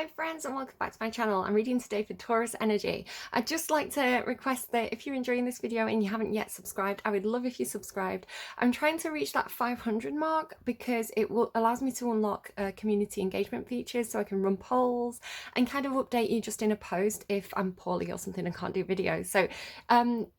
Hi friends and welcome back to my channel. I'm reading today for Taurus energy. I'd just like to request that if you're enjoying this video and you haven't yet subscribed, I would love if you subscribed. I'm trying to reach that 500 mark because it allows me to unlock community engagement features so I can run polls and kind of update you just in a post if I'm poorly or something and can't do videos. So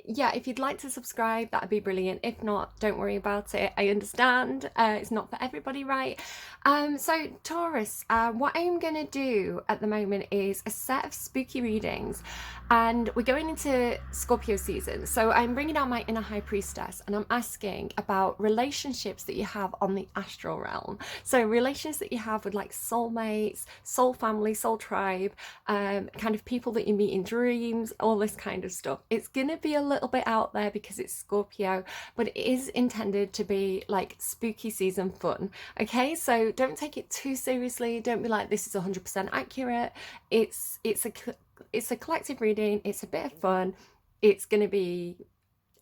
yeah, if you'd like to subscribe, that'd be brilliant. If not, don't worry about it. I understand. It's not for everybody, right? So Taurus, what I'm going to do at the moment is a set of spooky readings, and we're going into Scorpio season. So I'm bringing out my inner high priestess and I'm asking about relationships that you have on the astral realm. So relations that you have with like soulmates, soul family, soul tribe, kind of people that you meet in dreams, all this kind of stuff. It's going to be a little bit out there because it's Scorpio, but it is intended to be like spooky season fun. Okay, so don't take it too seriously. Don't be like, this is 100% accurate. It's a collective reading. It's a bit of fun. It's going to be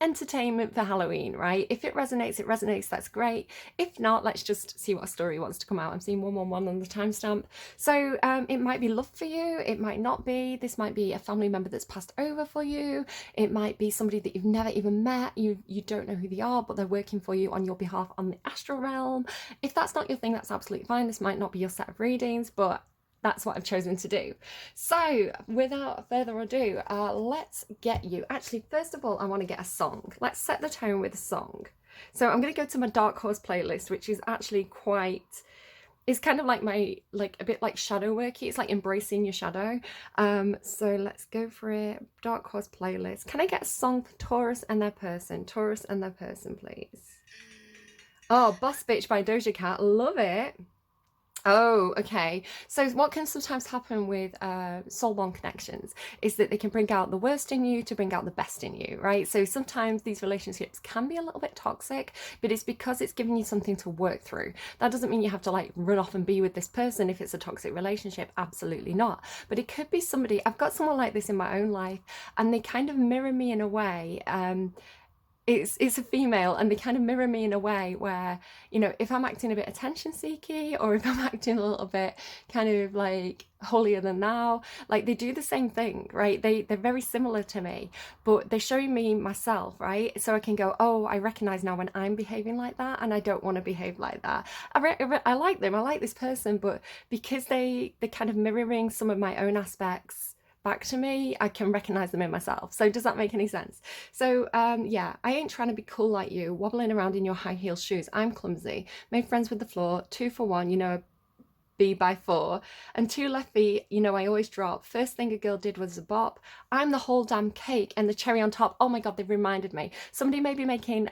entertainment for Halloween, right? If it resonates, it resonates. That's great. If not, let's just see what story wants to come out. I'm seeing 111 on the timestamp. So it might be love for you. It might not be. This might be a family member that's passed over for you. It might be somebody that you've never even met. You don't know who they are, but they're working for you on your behalf on the astral realm. If that's not your thing, that's absolutely fine. This might not be your set of readings, but that's what I've chosen to do. So without further ado, let's get you. Actually, first of all, I want to get a song. Let's set the tone with a song. So I'm going to go to my Dark Horse playlist, which is actually quite, it's kind of like my, like a bit like shadow worky. It's like embracing your shadow. So let's go for it. Dark Horse playlist. Can I get a song for Taurus and their person? Taurus and their person, please. Oh, Boss Bitch by Doja Cat. Love it. Oh, okay. So what can sometimes happen with soul bond connections is that they can bring out the worst in you to bring out the best in you, right? So sometimes these relationships can be a little bit toxic, but it's because it's giving you something to work through. That doesn't mean you have to like run off and be with this person if it's a toxic relationship. Absolutely not. But it could be somebody, I've got someone like this in my own life, and they kind of mirror me in a way. It's a female, and they kind of mirror me in a way where, you know, if I'm acting a bit attention seeky, or if I'm acting a little bit kind of like holier than thou, like they do the same thing, right? They're very similar to me, but they're showing me myself, right? So I can go, oh, I recognize now when I'm behaving like that, and I don't want to behave like that. I like them, I like this person, but because they're kind of mirroring some of my own aspects back to me, I can recognize them in myself. So does that make any sense? So yeah, I ain't trying to be cool like you, wobbling around in your high heel shoes. I'm clumsy, made friends with the floor, 2 for 1, you know, B by 4, and 2 left feet, you know, I always drop. First thing a girl did was a bop. I'm the whole damn cake and the cherry on top. Oh my god, they've reminded me. Somebody may be making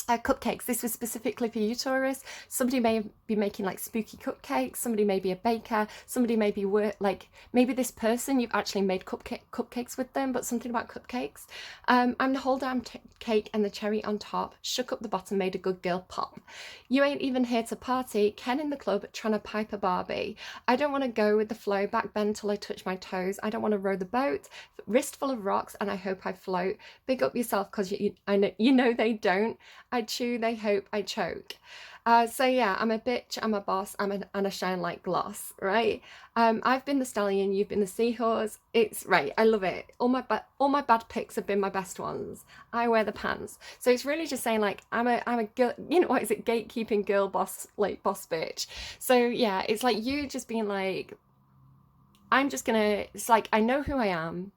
cupcakes. This was specifically for you, Taurus. Somebody may be making like spooky cupcakes. Somebody may be a baker. Somebody may be like, maybe this person you've actually made cupcakes with them, but something about cupcakes. I'm the whole damn cake and the cherry on top. Shook up the bottom, made a good girl pop. You ain't even here to party. Ken in the club trying to pipe a Barbie. I don't want to go with the flow, back bend till I touch my toes. I don't want to row the boat. Wrist full of rocks and I hope I float. Big up yourself because you know they don't. I chew, they hope, I choke. So yeah, I'm a bitch, I'm a boss, and I shine like gloss, right? I've been the stallion, you've been the seahorse. It's right, I love it. All my bad pics have been my best ones. I wear the pants. So it's really just saying like I'm a girl, you know, what is it, gatekeeping girl boss, like boss bitch. So yeah, it's like you just being like, I'm just gonna, it's like I know who I am.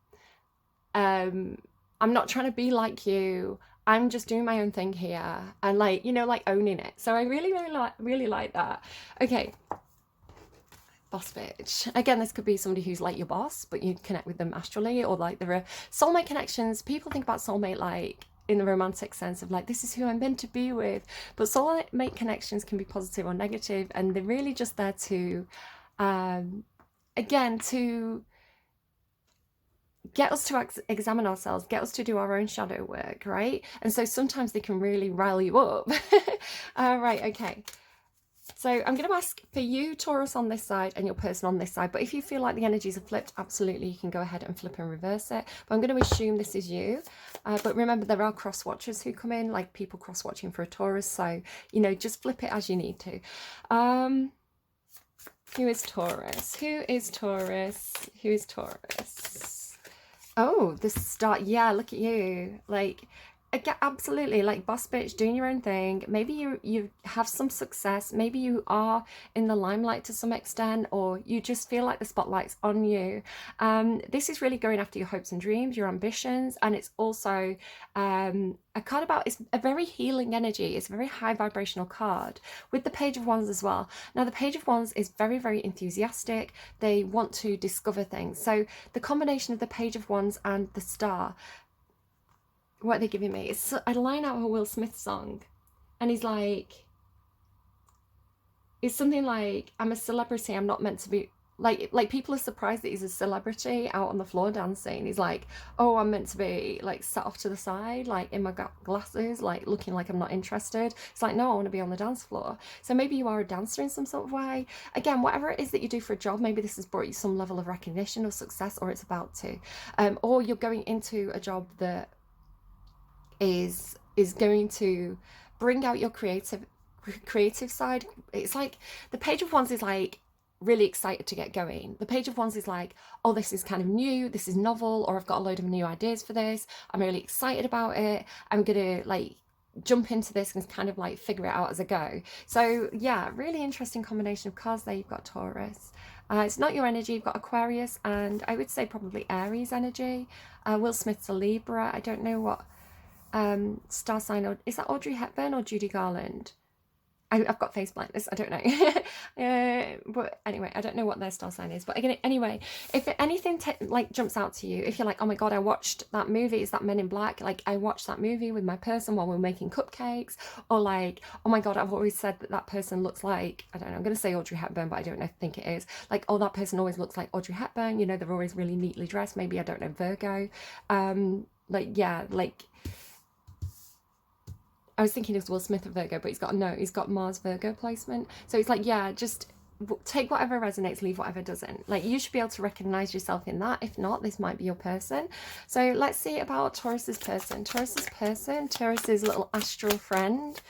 I'm not trying to be like you. I'm just doing my own thing here, and like, you know, like owning it. So I really like that. Okay, boss bitch. Again, this could be somebody who's like your boss, but you connect with them astrally, or like there are soulmate connections. People think about soulmate like in the romantic sense of like, this is who I'm meant to be with, but soulmate connections can be positive or negative, and they're really just there to again, to get us to examine ourselves, get us to do our own shadow work, right? And so sometimes they can really rile you up. Right, okay. So I'm going to ask for you, Taurus, on this side and your person on this side. But if you feel like the energies are flipped, absolutely, you can go ahead and flip and reverse it. But I'm going to assume this is you. But remember, there are cross-watchers who come in, like people cross-watching for a Taurus. So, you know, just flip it as you need to. Who is Taurus? Who is Taurus? Who is Taurus? Oh, the start. Yeah, look at you. Like, absolutely, like boss bitch, doing your own thing. Maybe you have some success. Maybe you are in the limelight to some extent, or you just feel like the spotlight's on you. This is really going after your hopes and dreams, your ambitions, and it's also a card about, it's a very healing energy. It's a very high vibrational card with the Page of Wands as well. Now, the Page of Wands is very, very enthusiastic. They want to discover things. So the combination of the Page of Wands and the Star, what are they giving me? It's a line out of a Will Smith song, and he's like, it's something like, I'm a celebrity, I'm not meant to be, like people are surprised that he's a celebrity out on the floor dancing. He's like, oh, I'm meant to be like sat off to the side, like in my glasses, like looking like I'm not interested. It's like, no, I want to be on the dance floor. So maybe you are a dancer in some sort of way. Again, whatever it is that you do for a job, maybe this has brought you some level of recognition or success, or it's about to, or you're going into a job that is going to bring out your creative side. It's like the Page of Wands is like really excited to get going. The Page of Wands is like, oh, this is kind of new, this is novel, or I've got a load of new ideas for this, I'm really excited about it, I'm gonna like jump into this and kind of like figure it out as I go. So yeah, really interesting combination of cards there. You've got Taurus. It's not your energy. You've got Aquarius and I would say probably Aries energy. Will Smith's a Libra. I don't know what star sign, or is that Audrey Hepburn or Judy Garland? I've got face blindness, I don't know. But anyway, I don't know what their star sign is. But again, anyway, if anything like jumps out to you, if you're like, oh my god, I watched that movie, is that Men in Black? Like, I watched that movie with my person while we were making cupcakes. Or like, oh my god, I've always said that that person looks like, I don't know, I'm going to say Audrey Hepburn, but I don't think it is. Like, oh, that person always looks like Audrey Hepburn. You know, they're always really neatly dressed. Maybe, I don't know, Virgo. Like, yeah, like, I was thinking it was Will Smith or Virgo, but he's got Mars Virgo placement. So it's like, yeah, just take whatever resonates, leave whatever doesn't. Like, you should be able to recognize yourself in that. If not, this might be your person. So let's see about Taurus's person. Taurus's little astral friend,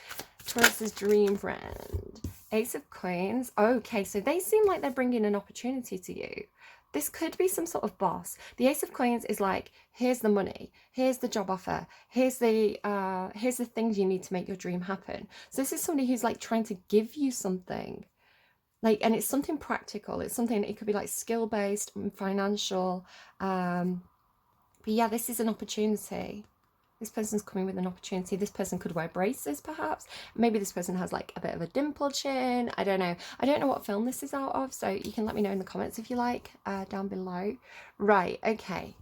Taurus's dream friend. Ace of Coins. Okay, so they seem like they're bringing an opportunity to you. This could be some sort of boss. The Ace of Coins is like, here's the money, here's the job offer, here's the things you need to make your dream happen. So this is somebody who's like trying to give you something. Like, and it's something practical. It's something, it could be like skill-based and financial. But yeah, this is an opportunity. This person's coming with an opportunity. This person could wear braces, perhaps. Maybe this person has like a bit of a dimple chin. I don't know. I don't know what film this is out of, so you can let me know in the comments if you like, down below. Right, okay.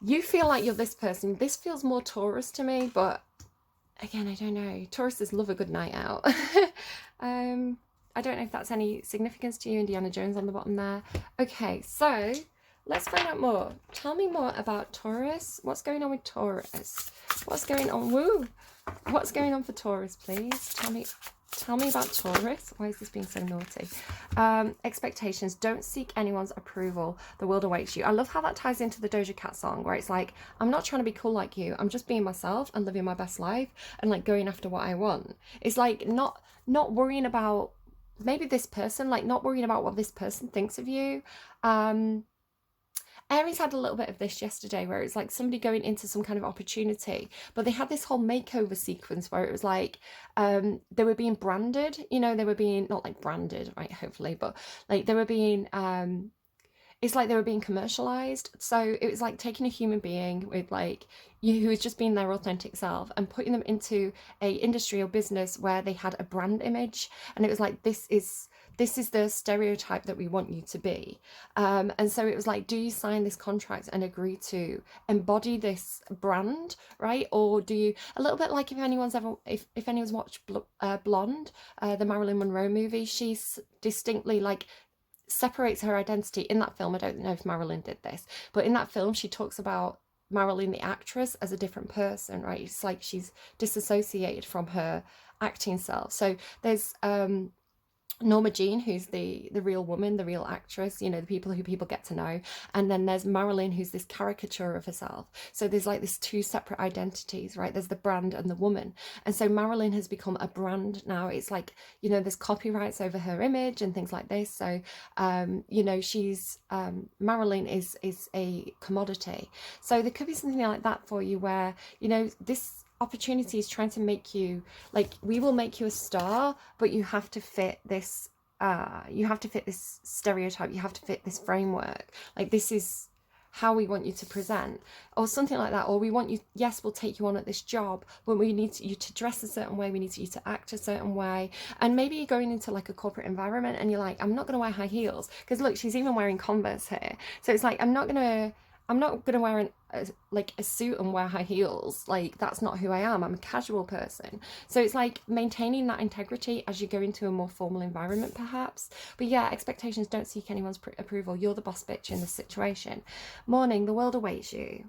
You feel like you're this person. This feels more Taurus to me, but again, I don't know. Tauruses love a good night out. I don't know if that's any significance to you. Indiana Jones on the bottom there. Okay, so let's find out more. Tell me more about Taurus. What's going on with Taurus? What's going on? Woo! What's going on for Taurus, please? Tell me about Taurus. Why is this being so naughty? Expectations. Don't seek anyone's approval. The world awaits you. I love how that ties into the Doja Cat song, where it's like, I'm not trying to be cool like you. I'm just being myself and living my best life and like going after what I want. It's like not worrying about maybe this person, like not worrying about what this person thinks of you. Aries had a little bit of this yesterday, where it's like somebody going into some kind of opportunity, but they had this whole makeover sequence where it was like they were being branded, you know, they were being, not like branded, right, hopefully, but like they were being, it's like they were being commercialized. So it was like taking a human being with like who was just being their authentic self and putting them into a industry or business where they had a brand image, and it was like, this is the stereotype that we want you to be. And so it was like, do you sign this contract and agree to embody this brand, right? Or do you, a little bit like if anyone's watched Blonde, the Marilyn Monroe movie, she's distinctly like separates her identity in that film. I don't know if Marilyn did this, but in that film she talks about Marilyn the actress as a different person, right? It's like she's disassociated from her acting self. So there's Norma Jean, who's the real woman, the real actress, you know, the people who people get to know. And then there's Marilyn, who's this caricature of herself. So there's like this two separate identities, right? There's the brand and the woman. And so Marilyn has become a brand now. It's like, you know, there's copyrights over her image and things like this. So, you know, she's, Marilyn is a commodity. So there could be something like that for you where, you know, this opportunity is trying to make you, like, we will make you a star, but you have to fit this stereotype, you have to fit this framework, like this is how we want you to present, or something like that. Or we want you, yes, we'll take you on at this job, but we need you to dress a certain way, we need you to act a certain way. And maybe you're going into like a corporate environment and you're like, I'm not going to wear high heels, because look, she's even wearing Converse here. So it's like, I'm not gonna wear like a suit and wear high heels. Like, that's not who I am. I'm a casual person. So it's like maintaining that integrity as you go into a more formal environment, perhaps. But yeah, expectations, don't seek anyone's approval. You're the boss bitch in this situation. Morning, the world awaits you.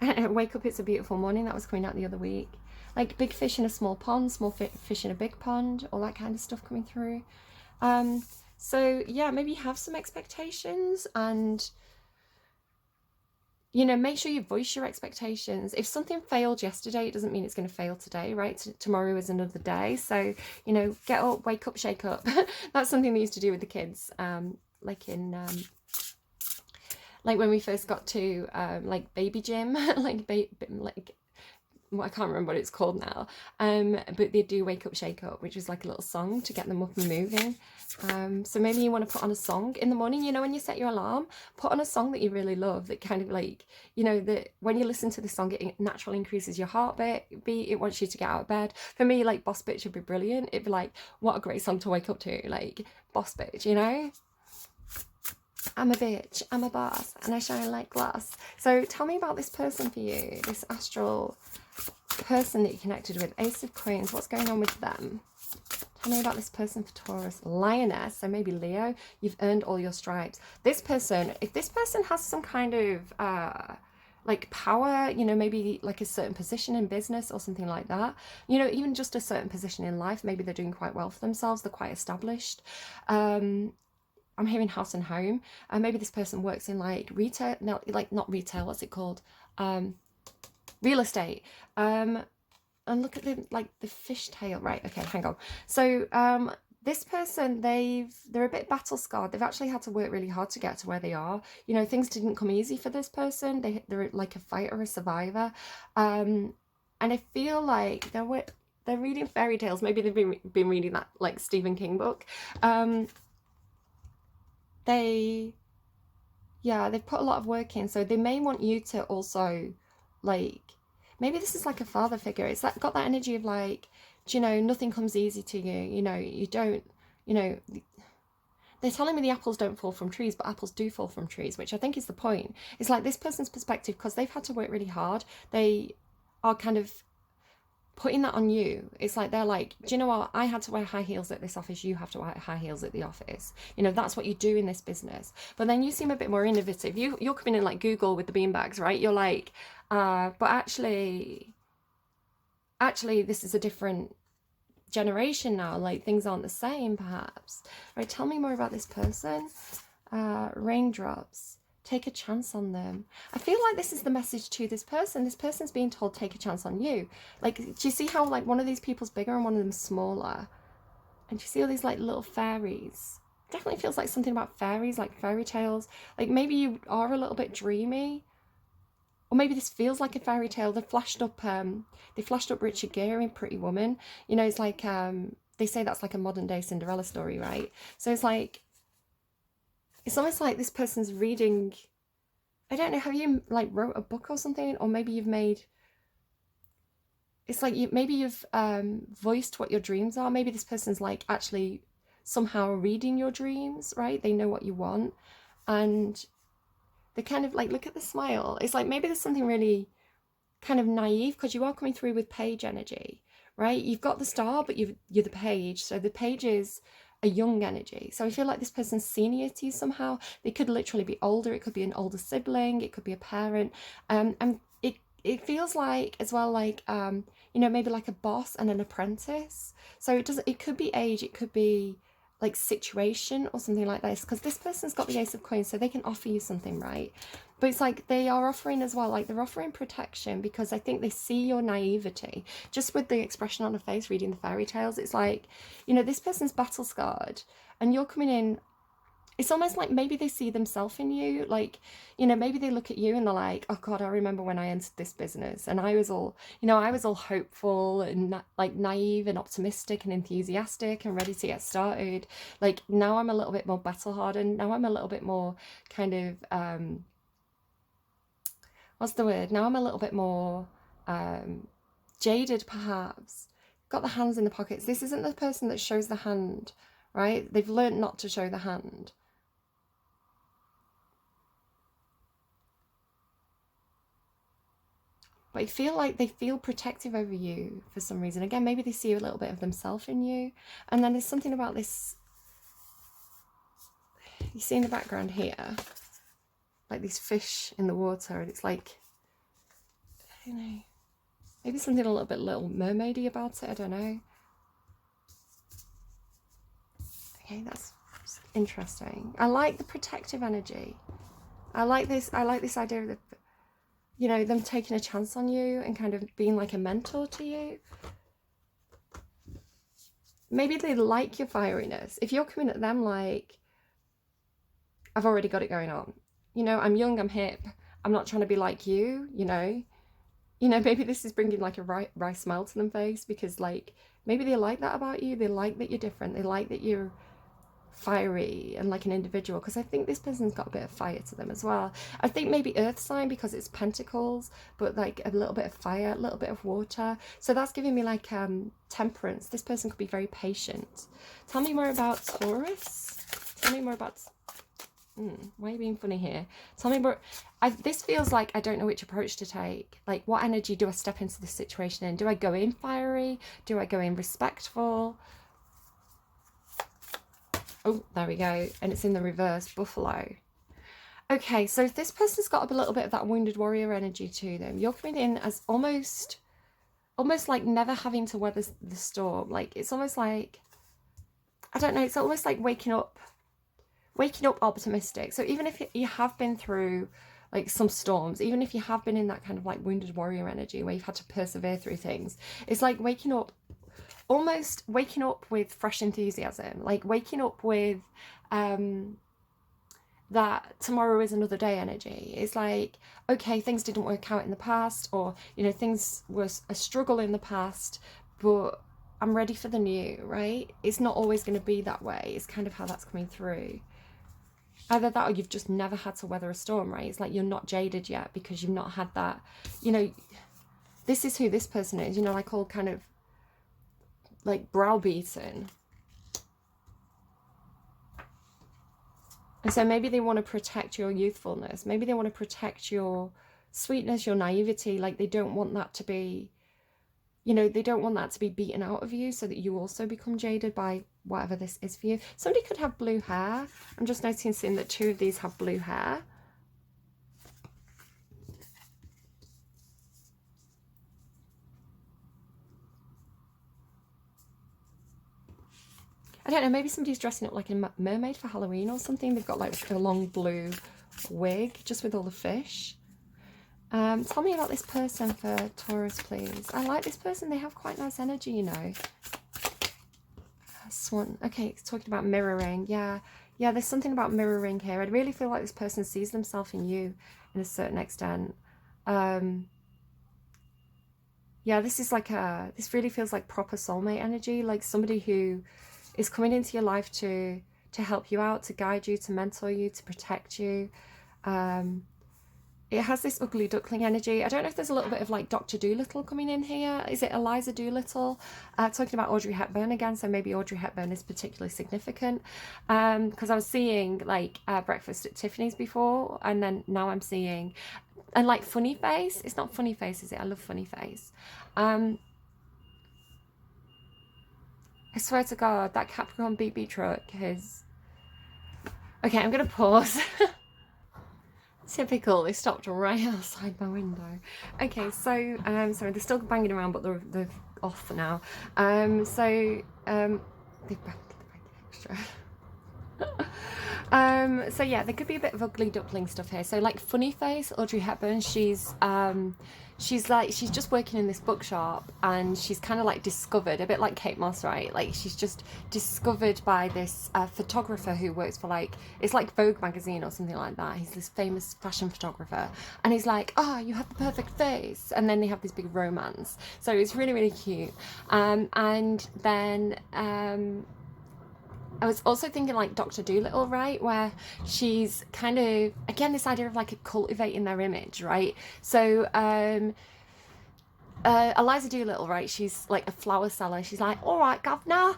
Wake up, it's a beautiful morning. That was coming out the other week. Like big fish in a small pond, small fish in a big pond, all that kind of stuff coming through. So yeah, maybe have some expectations, and you know, make sure you voice your expectations. If something failed yesterday, it doesn't mean it's going to fail today, right? Tomorrow is another day. So, you know, get up, wake up, shake up. That's something they used to do with the kids, like in like when we first got to like baby gym, like I can't remember what it's called now, but they do wake up, shake up, which is like a little song to get them up and moving. So maybe you want to put on a song in the morning, you know, when you set your alarm, put on a song that you really love, that kind of like, you know, that when you listen to the song, it naturally increases your heartbeat, it wants you to get out of bed. For me, like Boss Bitch would be brilliant. It'd be like, what a great song to wake up to, like Boss Bitch, you know? I'm a bitch, I'm a boss, and I shine like glass. So tell me about this person for you, this astral person that you connected with. Ace of Coins, what's going on with them? Tell me about this person for Taurus. Lioness, so maybe Leo. You've earned all your stripes. This person, if this person has some kind of like power, you know, maybe like a certain position in business or something like that, you know, even just a certain position in life, maybe they're doing quite well for themselves, they're quite established. I'm hearing house and home, and maybe this person works in like retail, no, like not retail, what's it called? Real estate. And look at the fishtail, right? Okay, hang on. So this person, they're a bit battle scarred. They've actually had to work really hard to get to where they are. You know, things didn't come easy for this person. They're like a fighter, a survivor, and I feel like they're reading fairy tales. Maybe they've been reading that like Stephen King book. They've put a lot of work in, so they may want you to also, like, maybe this is like a father figure. It's like got that energy of like, you know, nothing comes easy to you, you know, you don't, you know, they're telling me the apples don't fall from trees, but apples do fall from trees, which I think is the point. It's like this person's perspective, because they've had to work really hard, they are kind of putting that on you. It's like they're like, do you know what, I had to wear high heels at this office, you have to wear high heels at the office, you know, that's what you do in this business. But then you seem a bit more innovative. You're coming in like Google with the beanbags, right? You're like, but actually this is a different generation now, like things aren't the same perhaps, right? Tell me more about this person. Raindrops, take a chance on them. I feel like this is the message to this person. This person's being told, take a chance on you. Like, do you see how like one of these people's bigger and one of them's smaller? And do you see all these like little fairies? Definitely feels like something about fairies, like fairy tales. Like maybe you are a little bit dreamy, or maybe this feels like a fairy tale. They flashed up Richard Gere in Pretty Woman. You know, it's like they say that's like a modern day Cinderella story, right? So it's like, it's almost like this person's reading, I don't know, have you like wrote a book or something? Or maybe you've made, it's like maybe you've voiced what your dreams are. Maybe this person's like actually somehow reading your dreams, right? They know what you want. And they kind of like, look at the smile. It's like maybe there's something really kind of naive, because you are coming through with page energy, right? You've got the star, but you're the page. So the page is a young energy. So I feel like this person's senior to you somehow. They could literally be older. It could be an older sibling. It could be a parent. And it feels like as well, like, you you know, maybe like a boss and an apprentice. So it could be age, it could be like situation or something like this, because this person's got the Ace of Coins, so they can offer you something, right? But it's like they are offering as well, like they're offering protection, because I think they see your naivety just with the expression on her face reading the fairy tales. It's like, you know, this person's battle scarred and you're coming in. It's almost like maybe they see themselves in you, like, you know, maybe they look at you and they're like, oh God, I remember when I entered this business and I was all, you know, I was all hopeful and like naive and optimistic and enthusiastic and ready to get started. Like now I'm a little bit more battle hardened. Now I'm a little bit more kind of, what's the word? Now I'm a little bit more jaded perhaps. Got the hands in the pockets. This isn't the person that shows the hand, right? They've learned not to show the hand. But I feel like they feel protective over you for some reason. Again, maybe they see a little bit of themselves in you. And then there's something about this, you see in the background here, like these fish in the water. And it's like, I don't know, maybe something a little bit Little Mermaidy about it. I don't know. Okay, that's interesting. I like the protective energy. I like this idea of the, you know, them taking a chance on you and kind of being like a mentor to you. Maybe they like your fieriness. If you're coming at them like, I've already got it going on. You know, I'm young, I'm hip. I'm not trying to be like you, you know. You know, maybe this is bringing like a wry smile to them face, because like, maybe they like that about you. They like that you're different. They like that you're fiery and like an individual, because I think this person's got a bit of fire to them as well. I think maybe earth sign because it's pentacles, but like a little bit of fire, a little bit of water. So that's giving me like temperance. This person could be very patient. Tell me more about Taurus. Tell me more about why are you being funny here? Tell me more. This feels like I don't know which approach to take. Like, what energy do I step into this situation in? Do I go in fiery? Do I go in respectful? Oh, there we go. And it's in the reverse, buffalo. Okay, so if this person's got a little bit of that wounded warrior energy to them, you're coming in as almost like never having to weather the storm. Like, it's almost like, I don't know, it's almost like waking up optimistic. So even if you have been through like some storms, even if you have been in that kind of like wounded warrior energy where you've had to persevere through things, it's like waking up, almost waking up with fresh enthusiasm, like waking up with that tomorrow is another day energy. It's like, okay, things didn't work out in the past, or, you know, things was a struggle in the past, but I'm ready for the new, right? It's not always going to be that way. It's kind of how that's coming through. Either that or you've just never had to weather a storm, right? It's like you're not jaded yet because you've not had that, you know, this is who this person is, you know, like all kind of like browbeaten. And so maybe they want to protect your youthfulness. Maybe they want to protect your sweetness, your naivety. Like they don't want that to be, you know, they don't want that to be beaten out of you so that you also become jaded by whatever this is for you. Somebody could have blue hair. I'm just noticing that 2 of these have blue hair. I don't know, maybe somebody's dressing up like a mermaid for Halloween or something. They've got like a long blue wig just with all the fish. Tell me about this person for Taurus, please. I like this person. They have quite nice energy, you know. Swan. Okay, it's talking about mirroring. Yeah, there's something about mirroring here. I really feel like this person sees themselves in you in a certain extent. Yeah, this is like this really feels like proper soulmate energy, like somebody who is coming into your life to help you out, to guide you, to mentor you, to protect you. It has this ugly duckling energy. I don't know if there's a little bit of like Dr. Dolittle coming in here. Is it Eliza Doolittle? Talking about Audrey Hepburn again, so maybe Audrey Hepburn is particularly significant. Because I was seeing like Breakfast at Tiffany's before, and then now I'm seeing, and like Funny Face. It's not Funny Face, is it? I love Funny Face. I swear to God, that Capricorn beep truck is... Okay, I'm going to pause. Typical, they stopped right outside my window. Okay, so sorry, they're still banging around, but they're off now. They've banged extra. So yeah, there could be a bit of ugly duckling stuff here. So like Funny Face, Audrey Hepburn, she's just working in this bookshop, and she's kind of like discovered, a bit like Kate Moss, right? Like she's just discovered by this photographer who works for like, it's like Vogue magazine or something like that. He's this famous fashion photographer, and he's like, oh, you have the perfect face, and then they have this big romance. So it's really, really cute. And then I was also thinking like Dr. Dolittle, right? Where she's kind of, again, this idea of like cultivating their image, right? So Eliza Doolittle, right? She's like a flower seller. She's like, all right, governor.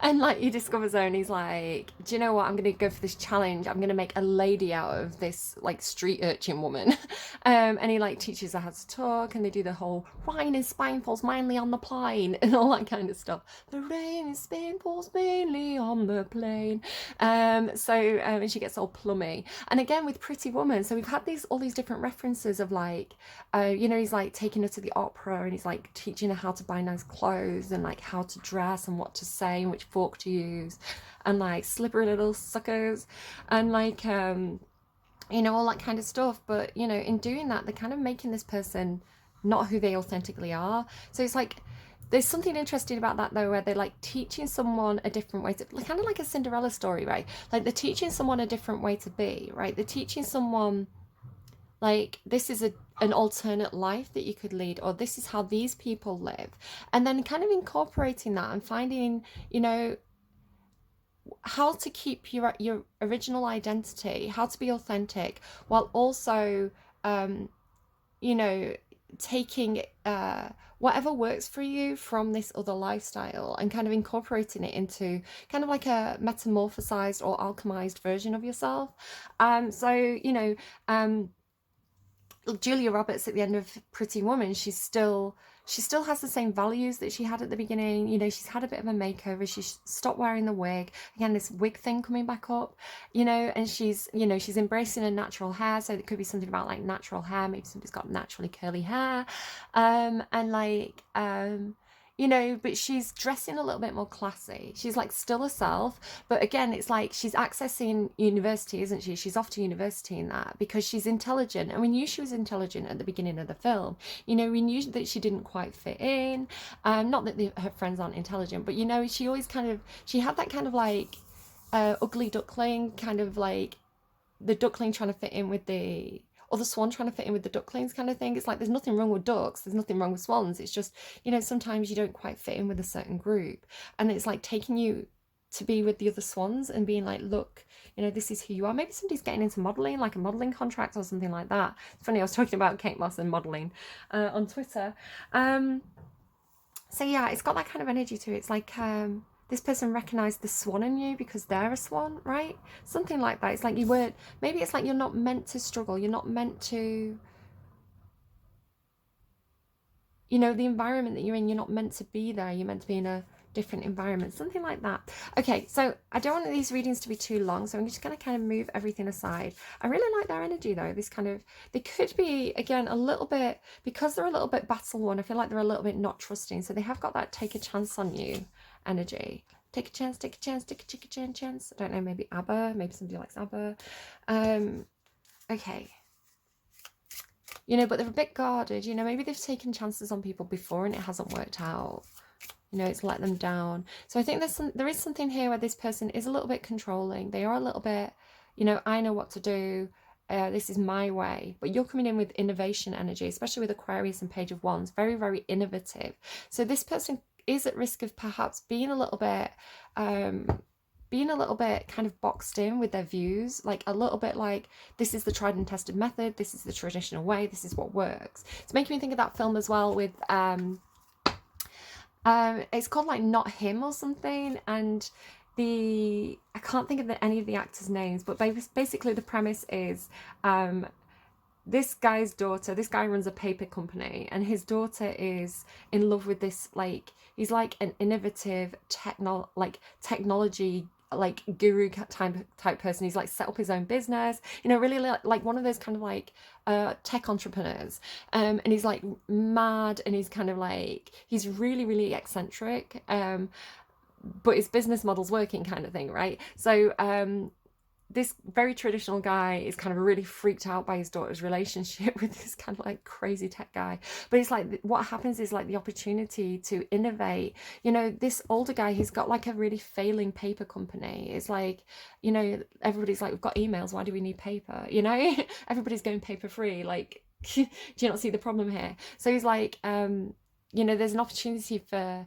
And like he discovers her and he's like, do you know what? I'm going to go for this challenge. I'm going to make a lady out of this like street urchin woman. And he like teaches her how to talk, and they do the whole rain and Spain falls mainly on the plain and all that kind of stuff. The rain in Spain falls mainly on the plain. And she gets all plummy. And again with Pretty Woman, so we've had all these different references of like, he's like taking her to the opera, and he's like teaching her how to buy nice clothes and like how to dress and what to say and which fork to use, and like slippery little suckers, and like all that kind of stuff. But in doing that, they're kind of making this person not who they authentically are. So it's like there's something interesting about that though, where they're like teaching someone a different way to, kind of like a Cinderella story, right? Like they're teaching someone a different way to be, right? They're teaching someone like this is an alternate life that you could lead, or this is how these people live, and then kind of incorporating that and finding how to keep your original identity, how to be authentic, while also taking whatever works for you from this other lifestyle and kind of incorporating it into kind of like a metamorphosized or alchemized version of yourself. Julia Roberts at the end of Pretty Woman, she still has the same values that she had at the beginning. She's had a bit of a makeover. She stopped wearing the wig. Again, this wig thing coming back up, and she's embracing her natural hair. So it could be something about like natural hair. Maybe somebody's got naturally curly hair. But she's dressing a little bit more classy. She's like still herself, but again, it's like she's accessing university, isn't she? She's off to university in that because she's intelligent, and we knew she was intelligent at the beginning of the film. We knew that she didn't quite fit in. Not that her friends aren't intelligent, but she always she had that kind of like ugly duckling, kind of like the duckling trying to fit in with the, or the swan trying to fit in with the ducklings kind of thing. It's like there's nothing wrong with ducks, there's nothing wrong with swans. It's just, sometimes you don't quite fit in with a certain group, and it's like taking you to be with the other swans and being like, look, this is who you are. Maybe somebody's getting into modelling, like a modelling contract or something like that. It's funny, I was talking about Kate Moss and modelling on Twitter. So yeah, it's got that kind of energy to it. It's like this person recognized the swan in you because they're a swan, right? Something like that. It's like maybe it's like you're not meant to struggle. You're not meant to, the environment that you're in, you're not meant to be there. You're meant to be in a different environment, something like that. Okay, so I don't want these readings to be too long, so I'm just going to kind of move everything aside. I really like their energy though. They could be, again, a little bit, because they're a little bit battle worn, I feel like they're a little bit not trusting. So they have got that take a chance on you energy. Take a chance, take a chance, take a chance. I don't know, maybe ABBA, maybe somebody likes ABBA. Okay. But they're a bit guarded, maybe they've taken chances on people before and it hasn't worked out. It's let them down. So I think there is something here where this person is a little bit controlling. They are a little bit, I know what to do. This is my way. But you're coming in with innovation energy, especially with Aquarius and Page of Wands. Very, very innovative. So this person is at risk of perhaps being a little bit kind of boxed in with their views, like a little bit like, this is the tried and tested method, this is the traditional way, this is what works. It's making me think of that film as well with it's called like Not Him or something, and I can't think of any of the actors' names, but basically the premise is this guy runs a paper company, and his daughter is in love with this, like, he's like an innovative technology like guru type person. He's like set up his own business, you know, really like one of those kind of like tech entrepreneurs. And he's like mad, and he's kind of like, he's really eccentric, but his business model's working kind of thing, right? So this very traditional guy is kind of really freaked out by his daughter's relationship with this kind of like crazy tech guy. But it's like what happens is like the opportunity to innovate. You know, this older guy, he's got like a really failing paper company. It's like, you know, everybody's like, we've got emails, why do we need paper? You know, everybody's going paper free. Like, do you not see the problem here? So he's like, you know, there's an opportunity for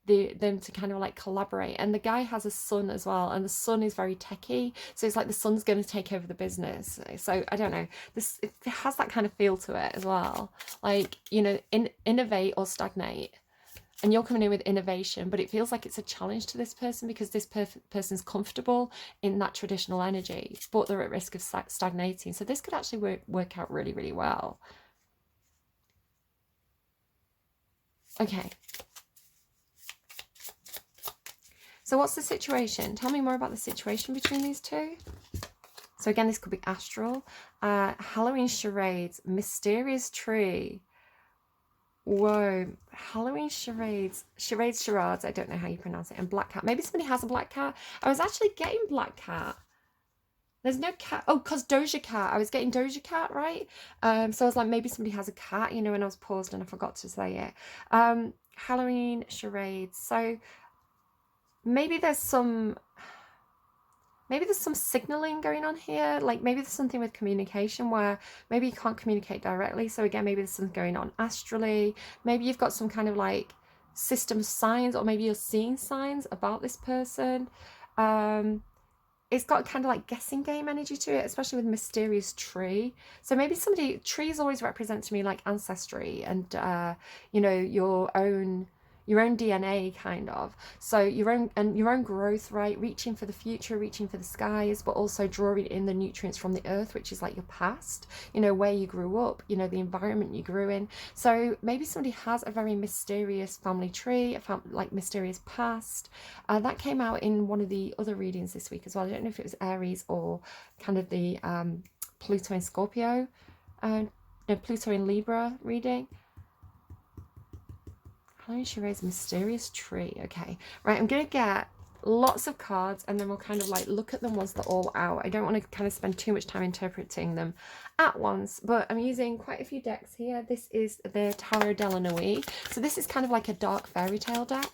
them to kind of like collaborate, and the guy has a son as well, and the son is very techie, so it's like the son's going to take over the business. So I don't know, this, it has that kind of feel to it as well, like, you know, innovate or stagnate, and you're coming in with innovation, but it feels like it's a challenge to this person because this person's comfortable in that traditional energy, but they're at risk of stagnating. So this could actually work out really well. Okay. So what's the situation? Tell me more about the situation between these two. So again, this could be astral. Halloween charades, mysterious tree. Whoa, Halloween charades, charades, I don't know how you pronounce it. And black cat. Maybe somebody has a black cat. I was actually getting black cat. There's no cat. Oh, because Doja cat. I was getting Doja cat, right? So I was like, maybe somebody has a cat, you know, and I was paused and I forgot to say it. Halloween charades. So maybe there's some signaling going on here. Like maybe there's something with communication where maybe you can't communicate directly. So again, maybe there's something going on astrally. Maybe you've got some kind of like system signs, or maybe you're seeing signs about this person. It's got kind of like guessing game energy to it, especially with mysterious tree. So maybe trees always represent to me like ancestry and you know, your own DNA kind of. So your own growth, right? Reaching for the future, reaching for the skies, but also drawing in the nutrients from the earth, which is like your past, you know, where you grew up, you know, the environment you grew in. So maybe somebody has a very mysterious family tree, like mysterious past. That came out in one of the other readings this week as well. I don't know if it was Aries or kind of the Pluto in Scorpio, no, Pluto in Libra reading. Halloween charades, mysterious tree. Okay, right, I'm gonna get lots of cards and then we'll kind of like look at them once they're all out. I don't want to kind of spend too much time interpreting them at once, but I'm using quite a few decks here. This is the Tarot de la Nuit. So this is kind of like a dark fairy tale deck.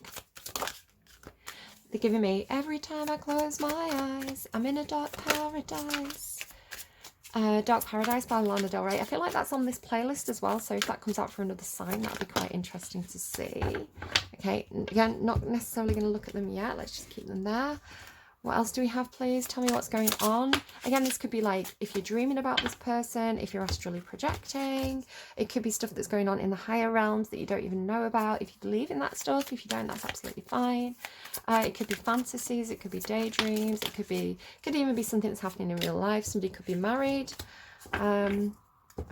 They're giving me, every time I close my eyes, I'm in a dark paradise. Dark Paradise by Lana Del Rey. I feel like that's on this playlist as well, so if that comes out for another sign, that'd be quite interesting to see. Okay, again, not necessarily going to look at them yet. Let's just keep them there. What else do we have, please? Tell me what's going on. Again, this could be like if you're dreaming about this person, if you're astrally projecting. It could be stuff that's going on in the higher realms that you don't even know about. If you believe in that stuff, if you don't, that's absolutely fine. It could be fantasies, it could be daydreams, it could even be something that's happening in real life. Somebody could be married. I'm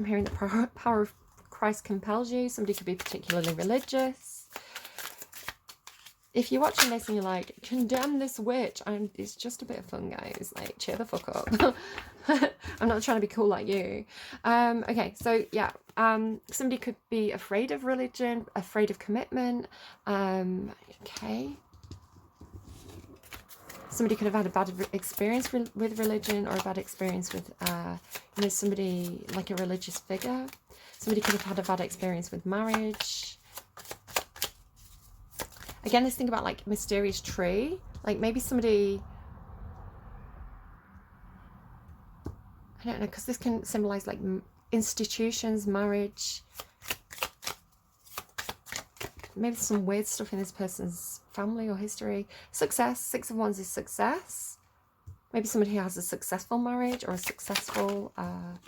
hearing the power of Christ compels you. Somebody could be particularly religious. If you're watching this and you're like, condemn this witch, it's just a bit of fun, guys. Like, cheer the fuck up. I'm not trying to be cool like you. Okay, so yeah, somebody could be afraid of religion, afraid of commitment. Okay. Somebody could have had a bad experience with religion, or a bad experience with, you know, somebody like a religious figure. Somebody could have had a bad experience with marriage. Again, this thing about like mysterious tree, like maybe somebody, I don't know, because this can symbolize like institutions, marriage, maybe some weird stuff in this person's family or history. Success, Six of Wands is success. Maybe somebody who has a successful marriage or a successful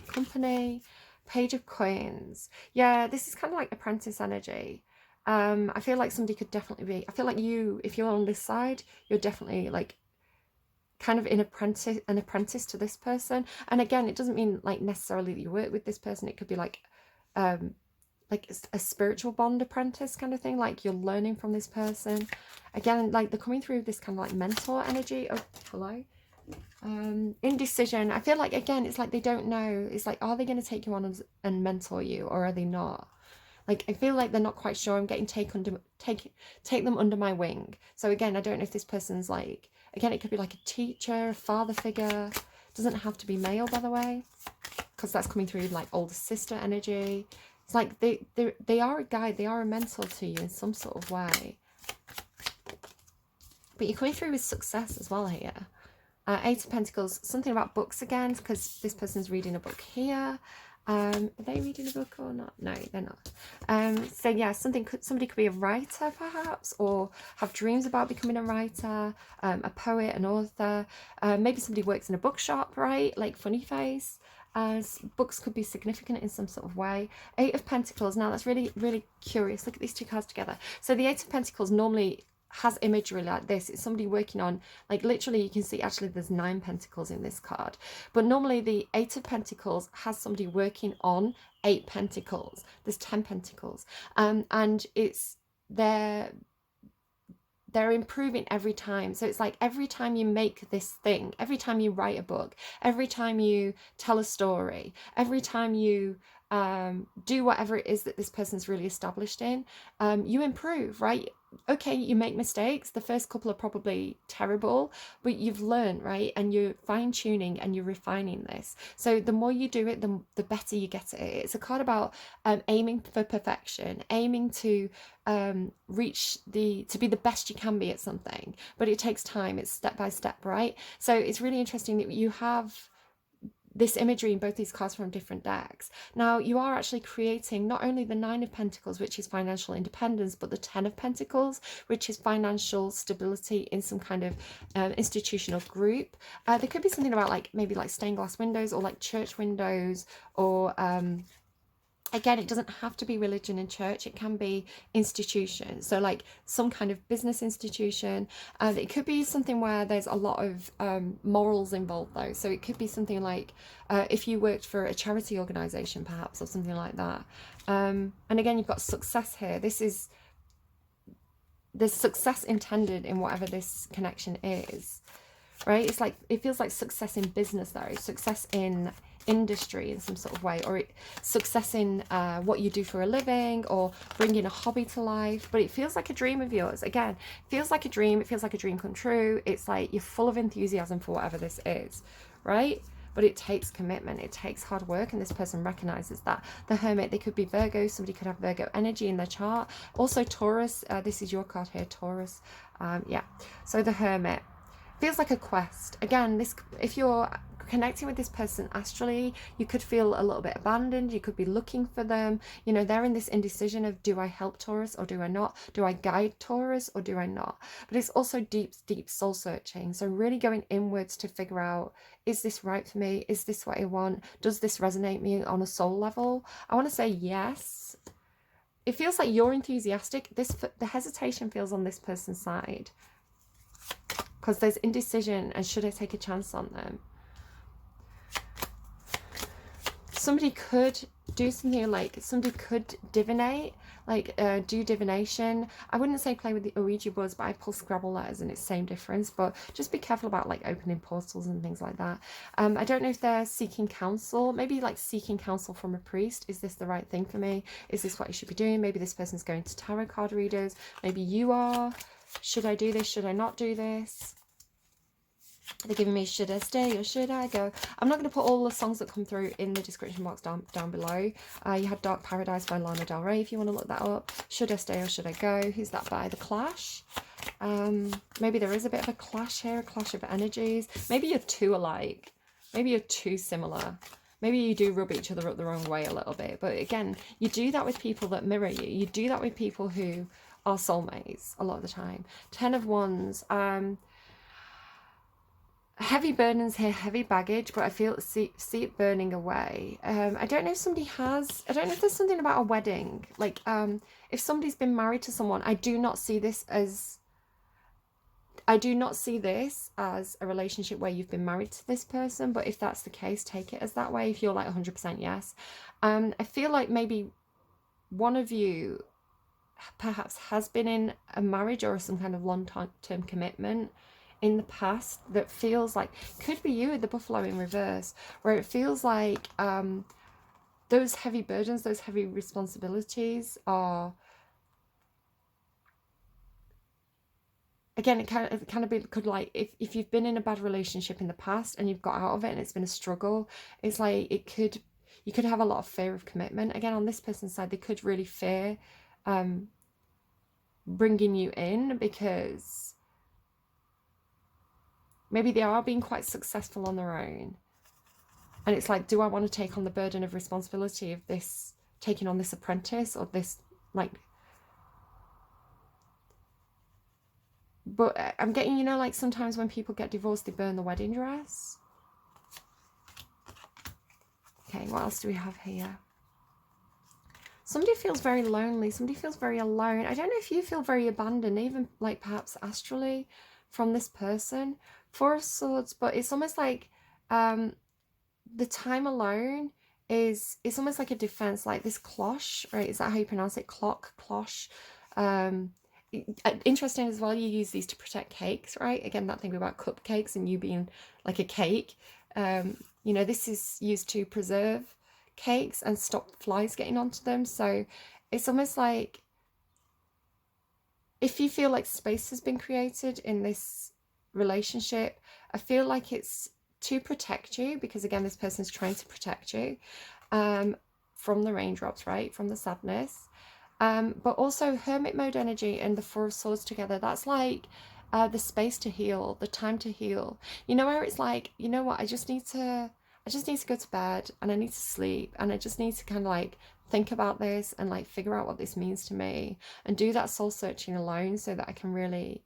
company. Page of Coins. Yeah, this is kind of like apprentice energy. I feel like somebody could definitely be, I feel like you, if you're on this side, you're definitely like kind of an apprentice to this person. And again, it doesn't mean like necessarily that you work with this person. It could be like like a spiritual bond apprentice kind of thing, like you're learning from this person. Again, like they're coming through this kind of like mentor energy. Oh, hello. Indecision. I feel like, again, it's like they don't know. It's like, are they going to take you on and mentor you, or are they not? Like, I feel like they're not quite sure. I'm getting take them under my wing. So again, I don't know if this person's like, again, it could be like a teacher, a father figure. Doesn't have to be male, by the way, because that's coming through like older sister energy. It's like they are a guide, they are a mentor to you in some sort of way. But you're coming through with success as well here. Eight of Pentacles, something about books again, because this person's reading a book here. Are they reading a book or not? No, they're not. So yeah, somebody could be a writer perhaps, or have dreams about becoming a writer, a poet, an author. Maybe somebody works in a bookshop, right? Like Funny Face. Books could be significant in some sort of way. Eight of Pentacles. Now that's really, really curious. Look at these two cards together. So the Eight of Pentacles normally has imagery like this. It's somebody working on, like, literally you can see actually there's 9 pentacles in this card, but normally the Eight of Pentacles has somebody working on 8 pentacles. There's 10 pentacles, and it's they're improving every time. So it's like every time you make this thing, every time you write a book, every time you tell a story, every time you do whatever it is that this person's really established in, you improve, right? Okay, you make mistakes. The first couple are probably terrible, but you've learned, right? And you're fine-tuning and you're refining this. So the more you do it, the better you get at it. It's a card about aiming for perfection, aiming to reach to be the best you can be at something, but it takes time. It's step by step, right? So it's really interesting that you have this imagery in both these cards from different decks. Now you are actually creating not only the 9 of Pentacles, which is financial independence, but the 10 of Pentacles, which is financial stability in some kind of institutional group. There could be something about like maybe like stained glass windows, or like church windows, or again, it doesn't have to be religion and church. It can be institution. So like some kind of business institution. It could be something where there's a lot of morals involved though. So it could be something like if you worked for a charity organization perhaps, or something like that. And again, you've got success here. There's success intended in whatever this connection is, right? It's like, it feels like success in business though, success in industry in some sort of way, or success in what you do for a living, or bringing a hobby to life. But it feels like a dream of yours. Again, it feels like a dream. It feels like a dream come true. It's like you're full of enthusiasm for whatever this is, right? But it takes commitment, it takes hard work, and this person recognizes that. The Hermit, they could be Virgo. Somebody could have Virgo energy in their chart. Also Taurus, this is your card here, Taurus. Yeah, so the Hermit feels like a quest. Again, this, if you're connecting with this person astrally, you could feel a little bit abandoned. You could be looking for them. You know, they're in this indecision of, do I help Taurus or do I not? Do I guide Taurus or do I not? But it's also deep, deep soul searching. So really going inwards to figure out, is this right for me? Is this what I want? Does this resonate me on a soul level? I want to say yes. It feels like you're enthusiastic. The hesitation feels on this person's side, because there's indecision, and should I take a chance on them? Somebody could do something like, somebody could divinate, like do divination. I wouldn't say play with the Ouija boards, but I pull Scrabble letters and it's same difference. But just be careful about like opening portals and things like that. I don't know if they're seeking counsel, maybe like seeking counsel from a priest. Is this the right thing for me? Is this what I should be doing? Maybe this person's going to tarot card readers. Maybe you are. Should I do this? Should I not do this? They're giving me, should I stay or should I go? I'm not going to put all the songs that come through in the description box down below. You had Dark Paradise by Lana Del Rey, if you want to look that up. Should I stay or should I go? Who's that by? The Clash. Maybe there is a bit of a clash here, a clash of energies. Maybe you're too alike. Maybe you're too similar. Maybe you do rub each other up the wrong way a little bit. But again, you do that with people that mirror you. You do that with people who are soulmates a lot of the time. 10 of Wands. Heavy burdens here, heavy baggage, but I see it burning away. I don't know if somebody has, I don't know if there's something about a wedding. Like, if somebody's been married to someone, I do not see this as a relationship where you've been married to this person. But if that's the case, take it as that way. If you're like 100% yes. I feel like maybe one of you perhaps has been in a marriage or some kind of long-term commitment in the past that feels like, could be you with the buffalo in reverse, where it feels like those heavy burdens, those heavy responsibilities are, again, it kind of be, could like, if you've been in a bad relationship in the past and you've got out of it and it's been a struggle, it's like you could have a lot of fear of commitment. Again, on this person's side, they could really fear bringing you in, because maybe they are being quite successful on their own. And it's like, do I want to take on the burden of responsibility of this, taking on this apprentice or this, like, but I'm getting, you know, like sometimes when people get divorced, they burn the wedding dress. Okay, what else do we have here? Somebody feels very lonely. Somebody feels very alone. I don't know if you feel very abandoned, even like perhaps astrally, from this person. Four of Swords, but it's almost like the time alone is, it's almost like a defense, like this cloche, right? Is that how you pronounce it? Cloche. Interesting as well, you use these to protect cakes, right? Again, that thing about cupcakes and you being like a cake. You know, this is used to preserve cakes and stop flies getting onto them. So it's almost like, if you feel like space has been created in this relationship, I feel like it's to protect you, because again, this person's trying to protect you from the raindrops, right? From the sadness. But also Hermit mode energy and the Four of Swords together, that's like the space to heal, the time to heal. You know, where it's like, you know what, I just need to go to bed and I need to sleep and I just need to kind of like think about this and like figure out what this means to me and do that soul searching alone, so that I can really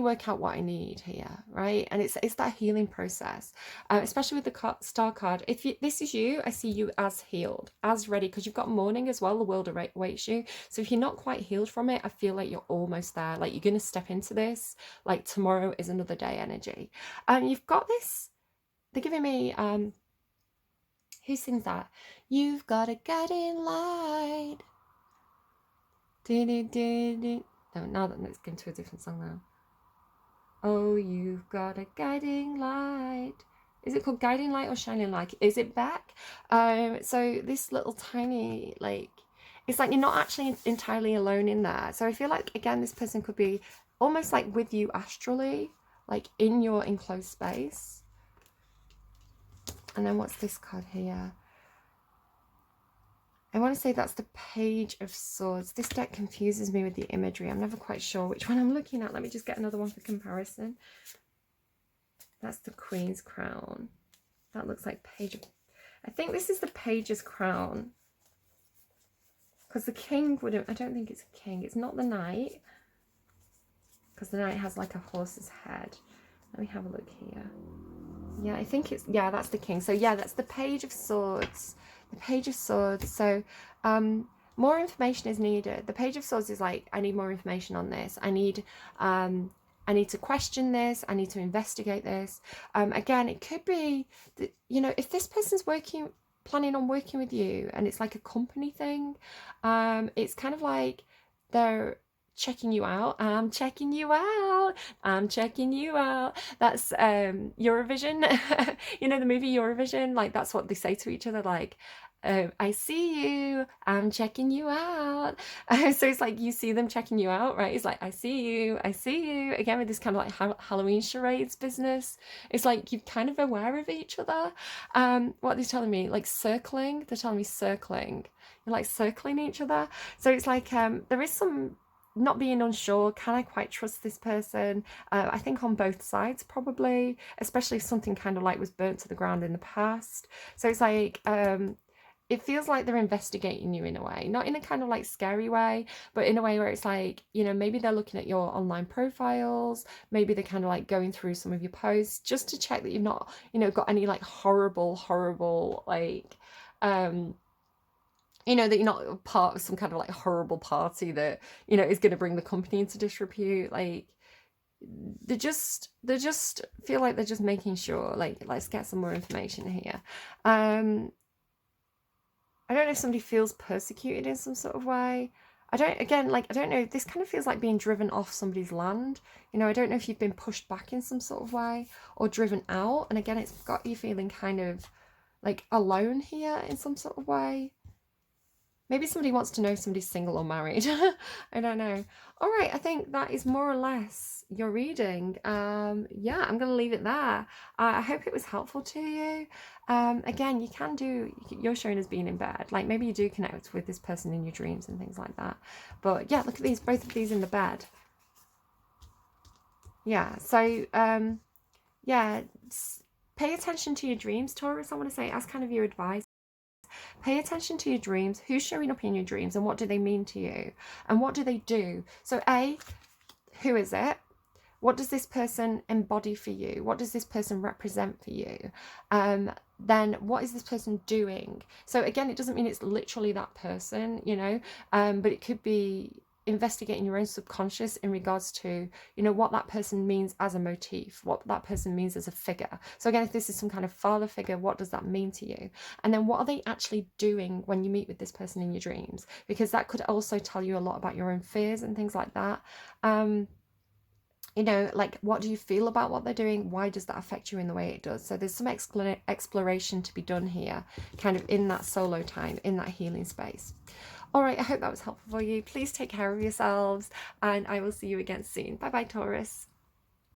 work out what I need here, right? And it's that healing process, especially with the star card. If this is you, I see you as healed, as ready, because you've got mourning as well. The world awaits you. So if you're not quite healed from it, I feel like you're almost there. Like you're going to step into this. Like tomorrow is another day energy. You've got this. They're giving me, who sings that? You've got a guiding light. No, now that it's going to a different song now. Oh, you've got a guiding light. Is it called guiding light or shining light? Is it back? So this little tiny, like, it's like you're not actually entirely alone in there. So I feel like, again, this person could be almost like with you astrally, like in your enclosed space. And then what's this card here? I want to say that's the Page of Swords. This deck confuses me with the imagery. I'm never quite sure which one I'm looking at. Let me just get another one for comparison. That's the Queen's Crown. That looks like Page of... I think this is the Page's Crown. Because the King wouldn't... I don't think it's a king. It's not the Knight. Because the Knight has like a horse's head. Let me have a look here. Yeah, I think it's... Yeah, that's the King. So yeah, that's the Page of Swords. The Page of Swords. So more information is needed. The Page of Swords is like, I need more information on this. I need to question this. I need to investigate this. Again, it could be that, you know, if this person's planning on working with you and it's like a company thing, it's kind of like they're checking you out. I'm checking you out. I'm checking you out. That's Eurovision. You know the movie Eurovision? Like that's what they say to each other, like, I see you, I'm checking you out. So it's like you see them checking you out, right? It's like, I see you, I see you. Again, with this kind of like Halloween charades business. It's like you're kind of aware of each other. What are they telling me? Like circling. They're telling me circling. You're like circling each other. So it's like there is some not being unsure. Can I quite trust this person? I think on both sides probably, especially if something kind of like was burnt to the ground in the past. So it's like it feels like they're investigating you in a way, not in a kind of like scary way, but in a way where it's like, you know, maybe they're looking at your online profiles, maybe they're kind of like going through some of your posts just to check that you've not, you know, got any like horrible like you know, that you're not part of some kind of like horrible party that, you know, is going to bring the company into disrepute. Like they just feel like they're just making sure, like, let's get some more information here. I don't know if somebody feels persecuted in some sort of way. I don't know. This kind of feels like being driven off somebody's land. You know, I don't know if you've been pushed back in some sort of way or driven out. And again, it's got you feeling kind of like alone here in some sort of way. Maybe somebody wants to know if somebody's single or married. I don't know. All right, I think that is more or less your reading. Yeah, I'm going to leave it there. I hope it was helpful to you. Again, you can do, you're showing as being in bed. Like maybe you do connect with this person in your dreams and things like that. But yeah, look at these, both of these in the bed. Yeah, so yeah, pay attention to your dreams, Taurus. I want to say, as kind of your advice. Pay attention to your dreams. Who's showing up in your dreams and what do they mean to you? And what do they do? So A, who is it? What does this person embody for you? What does this person represent for you? Then what is this person doing? So again, it doesn't mean it's literally that person, you know, but it could be investigating your own subconscious in regards to, you know, what that person means as a motif, what that person means as a figure. So again, if this is some kind of father figure, what does that mean to you? And then what are they actually doing when you meet with this person in your dreams? Because that could also tell you a lot about your own fears and things like that. You know, like, what do you feel about what they're doing? Why does that affect you in the way it does? So there's some exploration to be done here, kind of in that solo time, in that healing space. All right, I hope that was helpful for you. Please take care of yourselves, and I will see you again soon. Bye bye, Taurus.